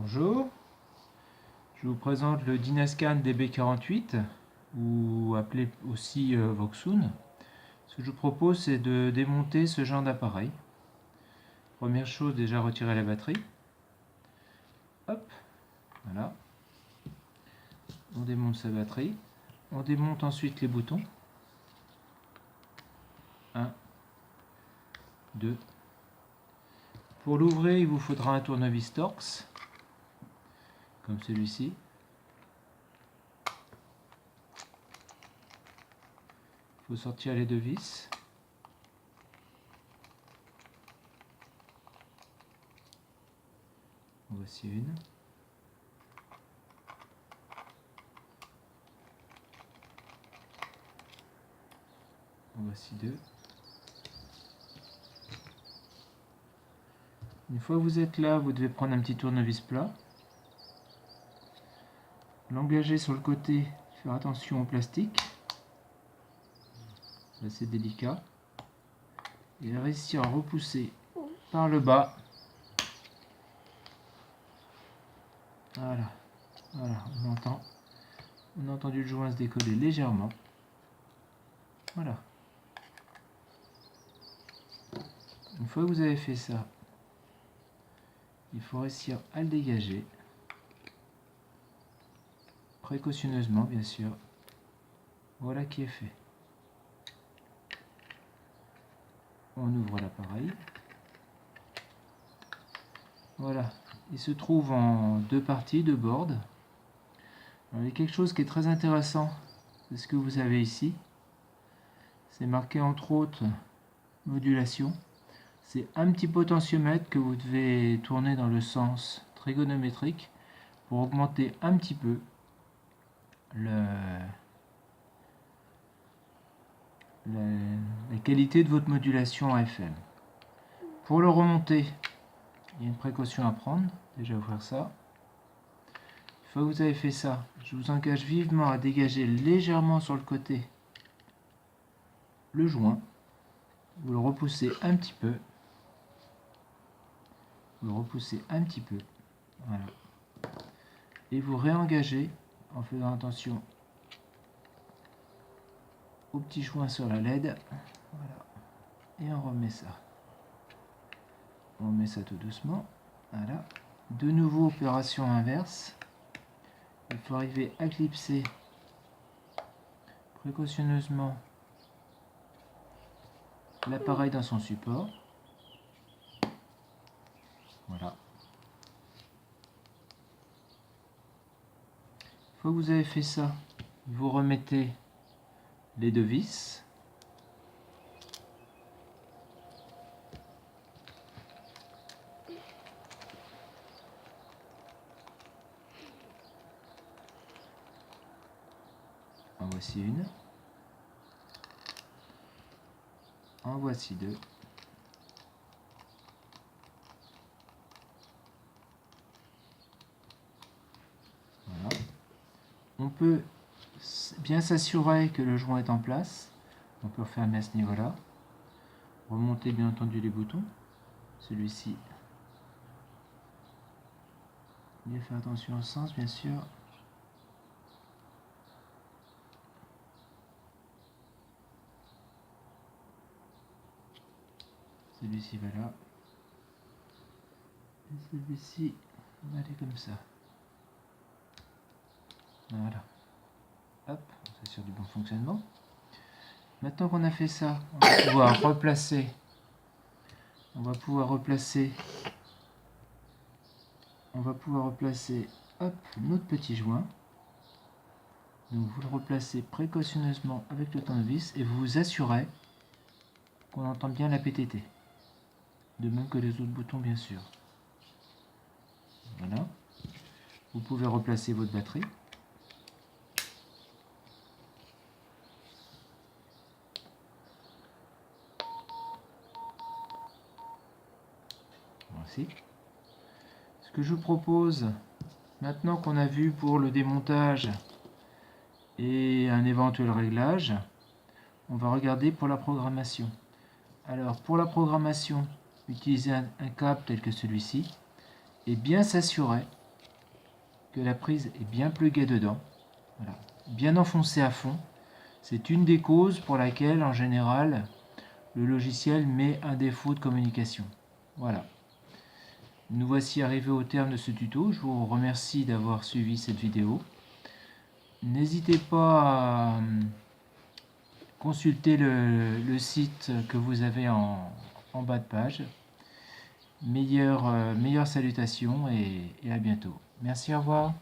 Bonjour, je vous présente le Dynascan DB48 ou appelé aussi Voxoon. Ce que je vous propose, c'est de démonter ce genre d'appareil. Première chose, déjà retirer la batterie. Hop, voilà. On démonte sa batterie. On démonte ensuite les boutons. 1, 2. Pour l'ouvrir, il vous faudra un tournevis Torx, comme celui-ci. Il faut sortir les deux vis. En voici une. En voici deux. Une fois que vous êtes là, vous devez prendre un petit tournevis plat. L'engager sur le côté, faire attention au plastique. C'est assez délicat. Et réussir à repousser par le bas. Voilà. Voilà, on a entendu le joint se décoller légèrement. Voilà. Une fois que vous avez fait ça, il faut réussir à le dégager. Précautionneusement, bien sûr. Voilà qui est fait. On ouvre l'appareil. Voilà. Il se trouve en deux parties, deux boards. Alors, il y a quelque chose qui est très intéressant. C'est ce que vous avez ici. C'est marqué entre autres modulation. C'est un petit potentiomètre que vous devez tourner dans le sens trigonométrique pour augmenter un petit peu la qualité de votre modulation FM. Pour le remonter, il y a une précaution à prendre. Déjà ouvrir ça. Une fois que vous avez fait ça, je vous engage vivement à dégager légèrement sur le côté le joint. Vous le repoussez un petit peu. Vous le repoussez un petit peu. Voilà. Et vous réengagez en faisant attention au petit joint sur la LED. Voilà. Et on remet ça. On met ça tout doucement. Voilà. De nouveau, opération inverse. Il faut arriver à clipser précautionneusement l'appareil dans son support. Voilà. Une fois que vous avez fait ça, vous remettez les deux vis. En voici une. En voici deux. Voilà. On peut bien s'assurer que le joint est en place. On peut refermer à ce niveau-là. Remonter bien entendu les boutons. Celui-ci. Bien faire attention au sens, bien sûr. Celui-ci va là. Et celui-ci va aller comme ça. Voilà. Hop, on s'assure du bon fonctionnement. Maintenant qu'on a fait ça, on va pouvoir replacer. On va pouvoir replacer hop, notre petit joint. Donc vous le replacez précautionneusement avec le tournevis et vous vous assurez qu'on entend bien la PTT. De même que les autres boutons, bien sûr. Voilà. Vous pouvez replacer votre batterie. Voici. Ce que je vous propose, maintenant qu'on a vu pour le démontage et un éventuel réglage, on va regarder pour la programmation. Alors pour la programmation, utilisez un câble tel que celui-ci et bien s'assurer que la prise est bien pluguée dedans, voilà, bien enfoncée à fond. C'est une des causes pour laquelle, en général, le logiciel met un défaut de communication. Voilà. Nous voici arrivés au terme de ce tuto. Je vous remercie d'avoir suivi cette vidéo. N'hésitez pas à consulter le site que vous avez en bas de page. Meilleures salutations et à bientôt. Merci, au revoir.